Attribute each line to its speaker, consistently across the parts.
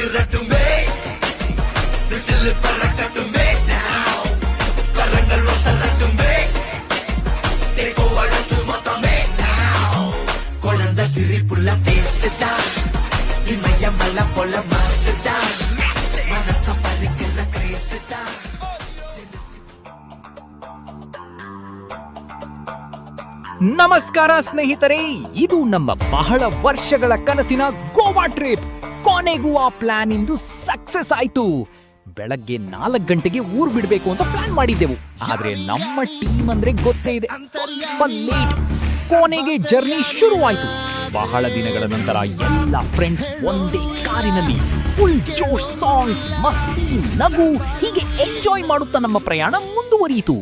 Speaker 1: அதிரட்டுமே whistle பறக்கட்டுமே now கரங்கள் வசரட்டுமே தேக்கோ அழகு மொத்தமே now குழந்தை சிரிப்புள்ள பேசுதா இமயமல போல மாசுதா மனச பறிக்கிற கிரேசுதா.
Speaker 2: ನಮಸ್ಕಾರ ಸ್ನೇಹಿತರೆ, ಇದು ನಮ್ಮ ಬಹಳ ವರ್ಷಗಳ ಕನಸಿನ ಗೋವಾ ಟ್ರಿಪ್. ಕೊನೆಗೂ ಆ ಪ್ಲಾನ್ ಇಂದು ಸಕ್ಸಸ್ ಆಯ್ತು. ಬೆಳಗ್ಗೆ 4 ಗಂಟೆಗೆ ಊರ್ ಬಿಡ್ಬೇಕು ಅಂತ ಪ್ಲಾನ್ ಮಾಡಿದ್ದೆವು. ಆದ್ರೆ ನಮ್ಮ ಟೀಮ್ ಅಂದ್ರೆ ಗೊತ್ತೇ ಇದೆ, ಸ್ವಲ್ಪ ಲೇಟ್. ಕೊನೆಗೆ ಜರ್ನಿ ಶುರುವಾಯ್ತು. ಬಹಳ ದಿನಗಳ ನಂತರ ಎಲ್ಲ ಫ್ರೆಂಡ್ಸ್ ಒಂದೇ ಕಾರಿನಲ್ಲಿ ಫುಲ್ ಜೋಶ್, ಸಾಂಗ್ಸ್, ಮಸ್ತಿ, ನಗು ಹೀಗೆ ಎಂಜಾಯ್ ಮಾಡುತ್ತಾ ನಮ್ಮ ಪ್ರಯಾಣ ಮುಂದುವರಿಯಿತು.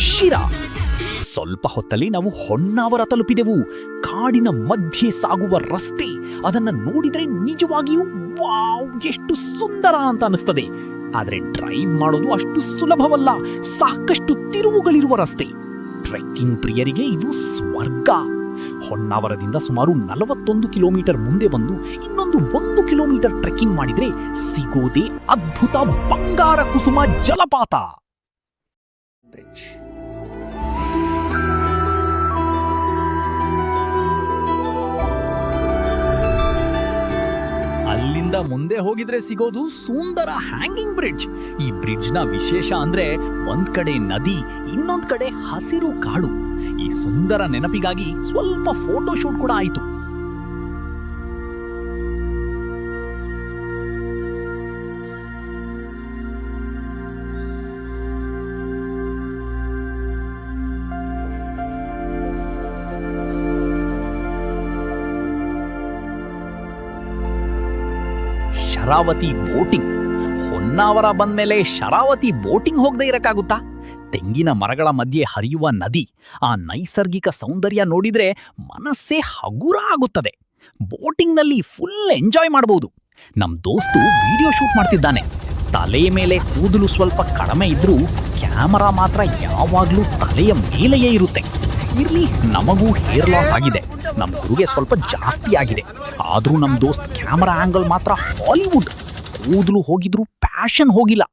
Speaker 2: ಶಿರಾ. ಸ್ವಲ್ಪ ಹೊತ್ತಲ್ಲಿ ನಾವು ಹೊನ್ನಾವರ ತಲುಪಿದೆವು. ಕಾಡಿನ ಮಧ್ಯೆ ಸಾಗುವ ರಸ್ತೆ, ಅದನ್ನ ನೋಡಿದ್ರೆ ನಿಜವಾಗಿಯೂ ವಾವ್, ಎಷ್ಟು ಸುಂದರ ಅಂತ ಅನಿಸ್ತದೆ. ಆದ್ರೆ ಡ್ರೈವ್ ಮಾಡೋದು ಅಷ್ಟು ಸುಲಭವಲ್ಲ. ಸಾಕಷ್ಟು ತಿರುವುಗಳಿರುವ ರಸ್ತೆ. ಟ್ರೆಕ್ಕಿಂಗ್ ಪ್ರಿಯರಿಗೆ ಇದು ಸ್ವರ್ಗ. ಹೊನ್ನಾವರದಿಂದ ಸುಮಾರು 41 ಕಿಲೋಮೀಟರ್ ಮುಂದೆ ಬಂದು ಇನ್ನೊಂದು 1 ಕಿಲೋಮೀಟರ್ ಟ್ರೆಕ್ಕಿಂಗ್ ಮಾಡಿದ್ರೆ ಸಿಗೋದೇ ಅದ್ಭುತ ಬಂಗಾರ ಕುಸುಮ ಜಲಪಾತ. ಅಲ್ಲಿಂದ ಮುಂದೆ ಹೋಗಿದ್ರೆ ಸಿಗೋದು ಸುಂದರ ಹ್ಯಾಂಗಿಂಗ್ ಬ್ರಿಡ್ಜ್. ಈ ಬ್ರಿಡ್ಜ್ ನ ವಿಶೇಷ ಅಂದ್ರೆ ಒಂದ್ ಕಡೆ ನದಿ, ಇನ್ನೊಂದ್ ಕಡೆ ಹಸಿರು ಕಾಡು. ಈ ಸುಂದರ ನೆನಪಿಗಾಗಿ ಸ್ವಲ್ಪ ಫೋಟೋ ಶೂಟ್ ಕೂಡ ಆಯಿತು. ಶರಾವತಿ ಬೋಟಿಂಗ್. ಹೊನ್ನಾವರ ಬಂದ್ಮೇಲೆ ಶರಾವತಿ ಬೋಟಿಂಗ್ ಹೋಗದೆ ಇರಕ್ಕಾಗುತ್ತಾ? ತೆಂಗಿನ ಮರಗಳ ಮಧ್ಯೆ ಹರಿಯುವ ನದಿ, ಆ ನೈಸರ್ಗಿಕ ಸೌಂದರ್ಯ ನೋಡಿದ್ರೆ ಮನಸ್ಸೇ ಹಗುರ ಆಗುತ್ತದೆ. ಬೋಟಿಂಗ್ನಲ್ಲಿ ಫುಲ್ ಎಂಜಾಯ್ ಮಾಡಬಹುದು. ನಮ್ ದೋಸ್ತು ವಿಡಿಯೋ ಶೂಟ್ ಮಾಡ್ತಿದ್ದಾನೆ. ತಲೆ ಮೇಲೆ ಕೂದಲು ಸ್ವಲ್ಪ ಕಡಿಮೆ ಇದ್ರೂ ಕ್ಯಾಮರಾ ಮಾತ್ರ ಯಾವಾಗ್ಲೂ ತಲೆಯ ಮೇಲೆಯೇ ಇರುತ್ತೆ. ಇರ್ಲಿ, ನಮಗೂ ಹೇರ್ ಲಾಸ್ ಆಗಿದೆ, ನಮ್ ಗುರುಗೆ ಸ್ವಲ್ಪ ಜಾಸ್ತಿ ಆಗಿದೆ. ಆದ್ರೂ ನಮ್ ದೋಸ್ತ್ ಕ್ಯಾಮರಾ ಆಂಗಲ್ ಮಾತ್ರ ಹಾಲಿವುಡ್. ಕೂದಲು ಹೋಗಿದ್ರು ಪ್ಯಾಷನ್ ಹೋಗಿಲ್ಲ.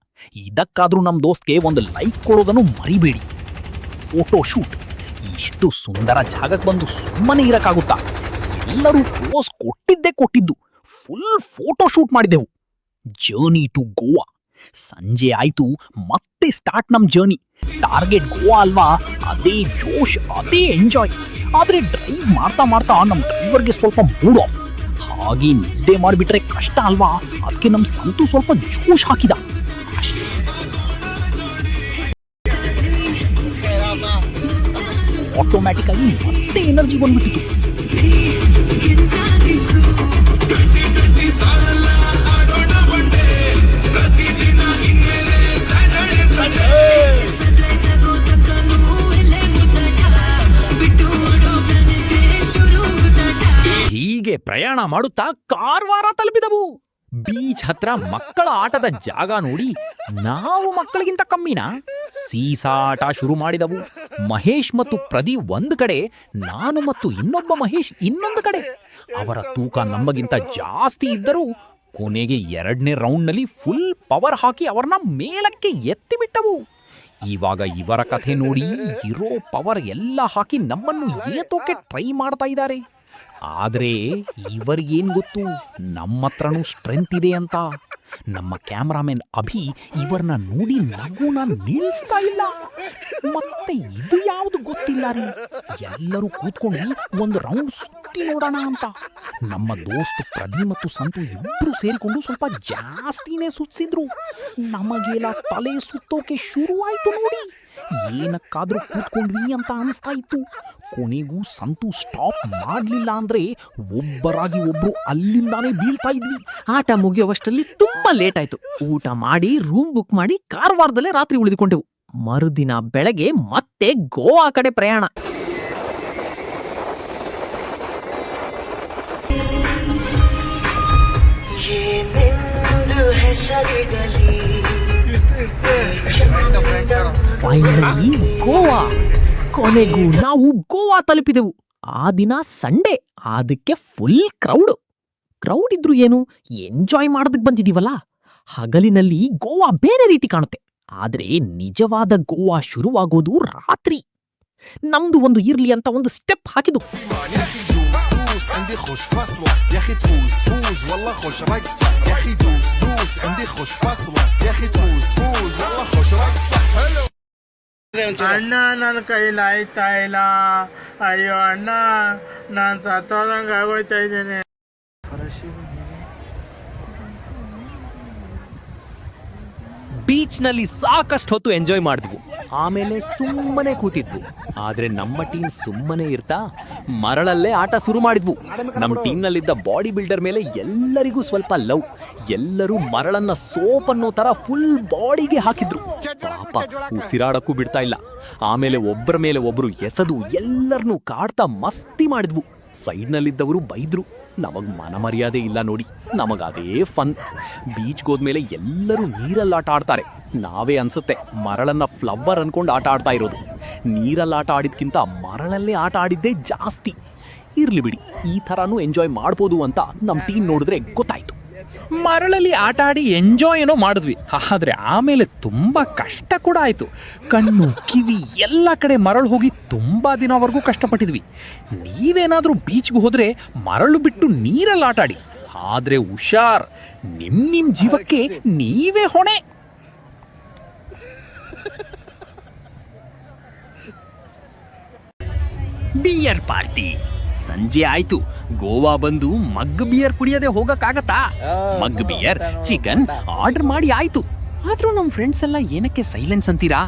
Speaker 2: ಇದಕ್ಕಾದ್ರೂ ನಮ್ ದೋಸ್ತ್ಗೆ ಒಂದು ಲೈಕ್ ಕೊಡೋದನ್ನು ಮರಿಬೇಡಿ. Photo shoot. ಇಷ್ಟು ಸುಂದರ ಜಾಗಕ್ಕೆ ಬಂದು ಸುಮ್ಮನೆ ಇರಕ್ಕಾಗುತ್ತಾ? ಎಲ್ಲರೂ ಪೋಸ್ ಕೊಟ್ಟಿದ್ದು. ಫುಲ್ ಫೋಟೋ ಶೂಟ್ ಮಾಡಿದೆವು. Journey to Goa. ಸಂಜೆ ಆಯ್ತು, ಮತ್ತೆ ಸ್ಟಾರ್ಟ್ ನಮ್ ಜರ್ನಿ. ಟಾರ್ಗೆಟ್ ಗೋವಾ ಅಲ್ವಾ? ಅದೇ ಜೋಶ್, ಅದೇ ಎಂಜಾಯ್. ಆದ್ರೆ ಡ್ರೈವ್ ಮಾಡ್ತಾ ನಮ್ ಡ್ರೈವರ್ಗೆ ಸ್ವಲ್ಪ ಮೂಡ್ ಆಫ್. ಹಾಗೆ ನಿದ್ದೆ ಮಾಡಿಬಿಟ್ರೆ ಕಷ್ಟ ಅಲ್ವಾ? ಅದಕ್ಕೆ ನಮ್ ಸಂತು ಸ್ವಲ್ಪ ಜೋಶ್ ಹಾಕಿದ ಅಷ್ಟೇ. ಆಟೋಮ್ಯಾಟಿಕ್ ಆಗಿ ಮತ್ತೆ ಎನರ್ಜಿ ಬಂದ್ಬಿಟ್ಟಿತ್ತು. ಹೀಗೆ ಪ್ರಯಾಣ ಮಾಡುತ್ತಾ ಕಾರವಾರ ತಲುಪಿದವು. ಬೀಚ್ ಹತ್ರ ಮಕ್ಕಳ ಆಟದ ಜಾಗ ನೋಡಿ ನಾವು ಮಕ್ಕಳಿಗಿಂತ ಕಮ್ಮಿನಾ? ಸೀಸಾಟ ಶುರು ಮಾಡಿದವು. ಮಹೇಶ್ ಮತ್ತು ಪ್ರದೀಪ್ ಒಂದು ಕಡೆ, ನಾನು ಮತ್ತು ಇನ್ನೊಬ್ಬ ಮಹೇಶ್ ಇನ್ನೊಂದು ಕಡೆ. ಅವರ ತೂಕ ನಮಗಿಂತ ಜಾಸ್ತಿ ಇದ್ದರೂ ಕೊನೆಗೆ 2ನೇ ರೌಂಡ್ನಲ್ಲಿ ಫುಲ್ ಪವರ್ ಹಾಕಿ ಅವರನ್ನ ಮೇಲಕ್ಕೆ ಎತ್ತಿಬಿಟ್ಟವು. ಇವಾಗ ಇವರ ಕಥೆ ನೋಡಿ, ಇರೋ ಪವರ್ ಎಲ್ಲ ಹಾಕಿ ನಮ್ಮನ್ನು ಏತೋಕೆ ಟ್ರೈ ಮಾಡ್ತಾ ಇದ್ದಾರೆ. ಆದ್ರೆ ಇವರಿಗೇನ್ ಗೊತ್ತು, ನಮ್ಮ ಹತ್ರನೂ ಸ್ಟ್ರೆಂತ್ ಇದೆ ಅಂತ. ನಮ್ಮ ಕ್ಯಾಮರಾಮನ್ ಅಭಿ ಇವರನ್ನ ನೋಡಿ ನಗುನ ನಿಲ್ಲಿಸ್ತಾ ಇಲ್ಲ. ಮತ್ತೆ ಇದು ಯಾವುದು ಗೊತ್ತಿಲ್ಲ ರೀ. ಎಲ್ಲರೂ ಕೂತ್ಕೊಂಡು ಒಂದು ರೌಂಡ್ ಸುತ್ತಿ ನೋಡೋಣ ಅಂತ. ನಮ್ಮ ದೋಸ್ತ್ ಪ್ರದೀಪ್ ಮತ್ತು ಸಂತು ಇಬ್ರು ಸೇರಿಕೊಂಡು ಸ್ವಲ್ಪ ಜಾಸ್ತಿನೇ ಸುತ್ತಿಸಿದ್ರು. ನಮಗೆಲ್ಲ ತಲೆ ಸುತ್ತೋಕೆ ಶುರುವಾಯ್ತು ನೋಡಿ. ಏನಕ್ಕಾದ್ರೂ ಕೂತ್ಕೊಂಡ್ವಿ ಅಂತ ಅನಿಸ್ತಾ ಇತ್ತು. ಕೊನೆಗೂ ಸಂತು ಸ್ಟಾಪ್ ಮಾಡ್ಲಿಲ್ಲ ಅಂದ್ರೆ ಒಬ್ಬರಾಗಿ ಒಬ್ರು ಅಲ್ಲಿಂದಾನೇ ಬೀಳ್ತಾ ಇದ್ವಿ.
Speaker 3: ಆಟ ಮುಗಿಯುವಷ್ಟರಲ್ಲಿ ತುಂಬಾ ಲೇಟ್ ಆಯ್ತು. ಊಟ ಮಾಡಿ ರೂಮ್ ಬುಕ್ ಮಾಡಿ ಕಾರವಾರದಲ್ಲೇ ರಾತ್ರಿ ಉಳಿದುಕೊಂಡೆವು. ಮರುದಿನ ಬೆಳಗ್ಗೆ ಮತ್ತೆ ಗೋವಾ ಕಡೆ ಪ್ರಯಾಣ. ಫೈನಲಿ ಗೋವಾ. ಕೊನೆಗೂ ನಾವು ಗೋವಾ ತಲುಪಿದೆವು. ಆ ದಿನ ಸಂಡೇ, ಅದಕ್ಕೆ ಫುಲ್ ಕ್ರೌಡ್ ಇದ್ರು ಏನು, ಎಂಜಾಯ್ ಮಾಡೋದಕ್ಕೆ ಬಂದಿದೀವಲ್ಲ. ಹಗಲಿನಲ್ಲಿ ಗೋವಾ ಬೇರೆ ರೀತಿ ಕಾಣುತ್ತೆ, ಆದ್ರೆ ನಿಜವಾದ ಗೋವಾ ಶುರುವಾಗೋದು ರಾತ್ರಿ. ನಮ್ದು ಒಂದು ಇರ್ಲಿ ಅಂತ ಒಂದು ಸ್ಟೆಪ್ ಹಾಕಿದ್ದು.
Speaker 4: عندي خوش فصلة يا اخي تفوز والله خوش رقصة يا اخي دوس عندي خوش فصلة يا اخي تفوز والله خوش رقصة حلو.
Speaker 5: ಅಣ್ಣ ನನ್ನ ಕೈಲಿ ಆಯ್ತಾ ಇಲ್ಲ, ಅಯ್ಯೋ ಅಣ್ಣ ನಾನು ಸತ್ತೋದಂಗೆ ಆಗೋಯ್ತಾ ಇದ್ದೀನಿ.
Speaker 3: ಬೀಚ್ನಲ್ಲಿ ಸಾಕಷ್ಟು ಹೊತ್ತು ಎಂಜಾಯ್ ಮಾಡಿದ್ವು. ಆಮೇಲೆ ಸುಮ್ಮನೆ ಕೂತಿದ್ವು. ಆದ್ರೆ ನಮ್ಮ ಟೀಮ್ ಸುಮ್ಮನೆ ಇರ್ತಾ ಮರಳಲ್ಲೇ ಆಟ ಶುರು ಮಾಡಿದ್ವು. ನಮ್ಮ ಟೀಮ್ನಲ್ಲಿದ್ದ ಬಾಡಿ ಬಿಲ್ಡರ್ ಮೇಲೆ ಎಲ್ಲರಿಗೂ ಸ್ವಲ್ಪ ಲವ್. ಎಲ್ಲರೂ ಮರಳನ್ನ ಸೋಪ್ ಅನ್ನೋ ತರ ಫುಲ್ ಬಾಡಿಗೆ ಹಾಕಿದ್ರು. ಪಾಪ ಉಸಿರಾಡಕ್ಕೂ ಬಿಡ್ತಾ ಇಲ್ಲ. ಆಮೇಲೆ ಒಬ್ಬರ ಮೇಲೆ ಒಬ್ರು ಎಸೆದು ಎಲ್ಲರನ್ನೂ ಕಾಡ್ತಾ ಮಸ್ತಿ ಮಾಡಿದ್ವು. ಸೈಡ್ನಲ್ಲಿದ್ದವರು ಬೈದ್ರು. ನಮಗ್ ಮನಮರ್ಯಾದೆ ಇಲ್ಲ ನೋಡಿ, ನಮಗದೇ ಫನ್. ಬೀಚ್ಗೆ ಹೋದ್ಮೇಲೆ ಎಲ್ಲರೂ ನೀರಲ್ಲಿ ಆಟ ಆಡ್ತಾರೆ. ನಾವೇ ಅನ್ಸುತ್ತೆ ಮರಳನ್ನ ಫ್ಲವರ್ ಅನ್ಕೊಂಡು ಆಟ ಆಡ್ತಾ ಇರೋದು. ನೀರಲ್ಲಿ ಆಟ ಆಡಿದ್ಕಿಂತ ಮರಳಲ್ಲೇ ಆಟ ಆಡಿದ್ದೇ ಜಾಸ್ತಿ. ಇರ್ಲಿ ಬಿಡಿ, ಈ ಥರನೂ ಎಂಜಾಯ್ ಮಾಡ್ಬೋದು ಅಂತ ನಮ್ಮ ಟೀಮ್ ನೋಡಿದ್ರೆ ಗೊತ್ತಾಯ್ತು.
Speaker 2: ಮರಳಲ್ಲಿ ಆಟ ಆಡಿ ಎಂಜಾಯ್ ಏನೋ ಮಾಡಿದ್ವಿ, ಆದ್ರೆ ಆಮೇಲೆ ತುಂಬಾ ಕಷ್ಟ ಕೂಡ ಆಯ್ತು. ಕಣ್ಣು ಕಿವಿ ಎಲ್ಲ ಕಡೆ ಮರಳು ಹೋಗಿ ತುಂಬಾ ದಿನವರೆಗೂ ಕಷ್ಟಪಟ್ಟಿದ್ವಿ. ನೀವೇನಾದ್ರೂ ಬೀಚ್ಗೆ ಹೋದ್ರೆ ಮರಳು ಬಿಟ್ಟು ನೀರಲ್ಲಿ ಆಟ ಆಡಿ, ಆದ್ರೆ ಹುಷಾರ್, ನಿಮ್ ಜೀವಕ್ಕೆ ನೀವೇ ಹೊಣೆ. ಬಿಯರ್ ಪಾರ್ಟಿ ಸಂಜೆ ಆಯ್ತು. ಗೋವಾ ಬಂದು ಮಗ್ ಬಿಯರ್ ಕುಡಿಯದೆ ಹೋಗಕ್ಕಾಗತ್ತಾ? ಮಗ್ ಬಿಯರ್, ಚಿಕನ್ ಆರ್ಡರ್ ಮಾಡಿ ಆಯ್ತು. ಆದ್ರೂ ನಮ್ ಫ್ರೆಂಡ್ಸ್ ಎಲ್ಲ ಏನಕ್ಕೆ ಸೈಲೆನ್ಸ್ ಅಂತೀರಾ?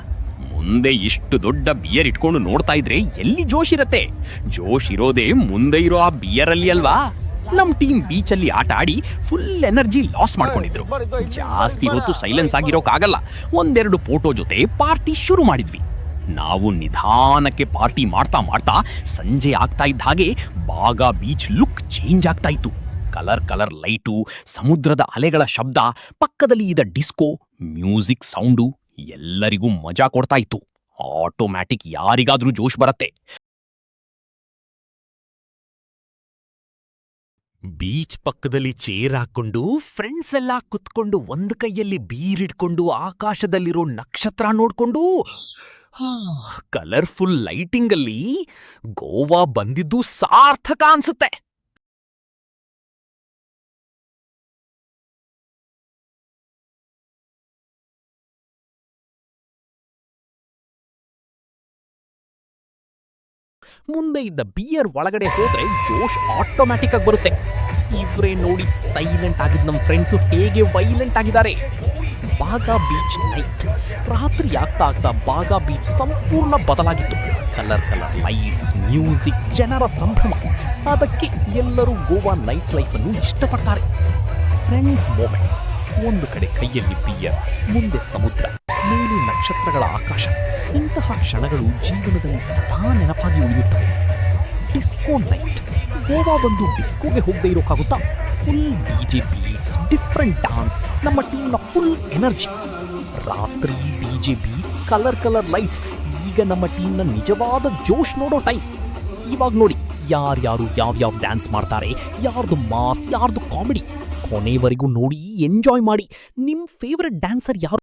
Speaker 2: ಮುಂದೆ ಇಷ್ಟು ದೊಡ್ಡ ಬಿಯರ್ ಇಟ್ಕೊಂಡು ನೋಡ್ತಾ ಇದ್ರೆ ಎಲ್ಲಿ ಜೋಶ್ ಇರತ್ತೆ? ಜೋಶ್ ಇರೋದೇ ಮುಂದೆ ಇರೋ ಆ ಬಿಯರ್ ಅಲ್ಲಿ ಅಲ್ವಾ? ನಮ್ ಟೀಮ್ ಬೀಚಲ್ಲಿ ಆಟ ಆಡಿ ಫುಲ್ ಎನರ್ಜಿ ಲಾಸ್ ಮಾಡ್ಕೊಂಡಿದ್ರು. ಜಾಸ್ತಿ ಹೊತ್ತು ಸೈಲೆನ್ಸ್ ಆಗಿರೋಕ್ಕಾಗಲ್ಲ. ಒಂದೆರಡು ಫೋಟೋ ಜೊತೆ ಪಾರ್ಟಿ ಶುರು ಮಾಡಿದ್ವಿ. ನಾವು ನಿಧಾನಕ್ಕೆ ಪಾರ್ಟಿ ಮಾಡ್ತಾ ಮಾಡ್ತಾ ಸಂಜೆ ಆಗ್ತಾ ಇದ್ದ ಹಾಗೆ ಬಾಗಾ ಬೀಚ್ ಲುಕ್ ಚೇಂಜ್ ಆಗ್ತಾ ಇತ್ತು. ಕಲರ್ ಲೈಟು, ಸಮುದ್ರದ ಅಲೆಗಳ ಶಬ್ದ, ಪಕ್ಕದಲ್ಲಿ ಇದ್ದ ಡಿಸ್ಕೋ ಮ್ಯೂಸಿಕ್ ಸೌಂಡು ಎಲ್ಲರಿಗೂ ಮಜಾ ಕೊಡ್ತಾ ಇತ್ತು. ಆಟೋಮ್ಯಾಟಿಕ್ ಯಾರಿಗಾದ್ರೂ ಜೋಶ್ ಬರತ್ತೆ. ಬೀಚ್ ಪಕ್ಕದಲ್ಲಿ ಚೇರ್ ಹಾಕೊಂಡು ಫ್ರೆಂಡ್ಸ್ ಎಲ್ಲ ಕುತ್ಕೊಂಡು ಒಂದು ಕೈಯಲ್ಲಿ ಬೀರ್ ಇಟ್ಕೊಂಡು ಆಕಾಶದಲ್ಲಿರೋ ನಕ್ಷತ್ರ ನೋಡ್ಕೊಂಡು ಕಲರ್ಫುಲ್ ಲೈಟಿಂಗ್ ಅಲ್ಲಿ ಗೋವಾ ಬಂದಿದ್ದು ಸಾರ್ಥಕ ಅನ್ಸುತ್ತೆ. ಮುಂದೆ ಇದ್ದ ಬಿಯರ್ ಒಳಗಡೆ ಹೋದ್ರೆ ಜೋಶ್ ಆಟೋಮ್ಯಾಟಿಕ್ ಆಗಿ ಬರುತ್ತೆ. ಇವ್ರೇ ನೋಡಿ, ಸೈಲೆಂಟ್ ಆಗಿದ್ದ ನಮ್ಮ ಫ್ರೆಂಡ್ಸು ಹೇಗೆ ವೈಲೆಂಟ್ ಆಗಿದ್ದಾರೆ. Baga beach night. ರಾತ್ರಿ ಆಗ್ತಾ ಬಾಗಾ ಬೀಚ್ ಸಂಪೂರ್ಣ ಬದಲಾಗಿತ್ತು. ಕಲರ್ ಲೈಟ್ಸ್, ಮ್ಯೂಸಿಕ್, ಜನರ ಸಂಭ್ರಮ. ಅದಕ್ಕೆ ಎಲ್ಲರೂ ಗೋವಾ ನೈಟ್ ಲೈಫ್ ಅನ್ನು ಇಷ್ಟಪಡ್ತಾರೆ. Friends moments. ಒಂದು ಕಡೆ ಕೈಯಲ್ಲಿ ಬಿಯರ್, ಮುಂದೆ ಸಮುದ್ರ, ಮೇಲೆ ನಕ್ಷತ್ರಗಳ ಆಕಾಶ. ಇಂತಹ ಕ್ಷಣಗಳು ಜೀವನದಲ್ಲಿ ಸದಾ ನೆನಪಾಗಿ ಉಳಿಯುತ್ತವೆ. Disco night. ಗೋವಾ ಬಂದು ಡಿಸ್ಕೋಗೆ ಹೋಗದೆ ಇರೋಕ್ಕಾಗುತ್ತಾ? Full DJ beats, different dance, ನಮ್ಮ ಟೀಮ್ನ ಫುಲ್ ಎನರ್ಜಿ. ರಾತ್ರಿ ಡಿಜೆ ಬೀಟ್ಸ್, ಕಲರ್ ಲೈಟ್ಸ್. ಈಗ ನಮ್ಮ ಟೀಮ್ನ ನಿಜವಾದ ಜೋಶ್ ನೋಡೋ ಟೈಮ್. ಇವಾಗ ನೋಡಿ, ಯಾರ್ಯಾರು ಯಾವ್ಯಾವ ಡ್ಯಾನ್ಸ್ ಮಾಡ್ತಾರೆ, ಯಾರ್ದು ಮಾಸ್, ಯಾರ್ದು ಕಾಮಿಡಿ. ಕೊನೆವರೆಗೂ ನೋಡಿ, ಎಂಜಾಯ್ ಮಾಡಿ. ನಿಮ್ಮ ಫೇವ್ರೆಟ್ ಡ್ಯಾನ್ಸರ್ ಯಾರು?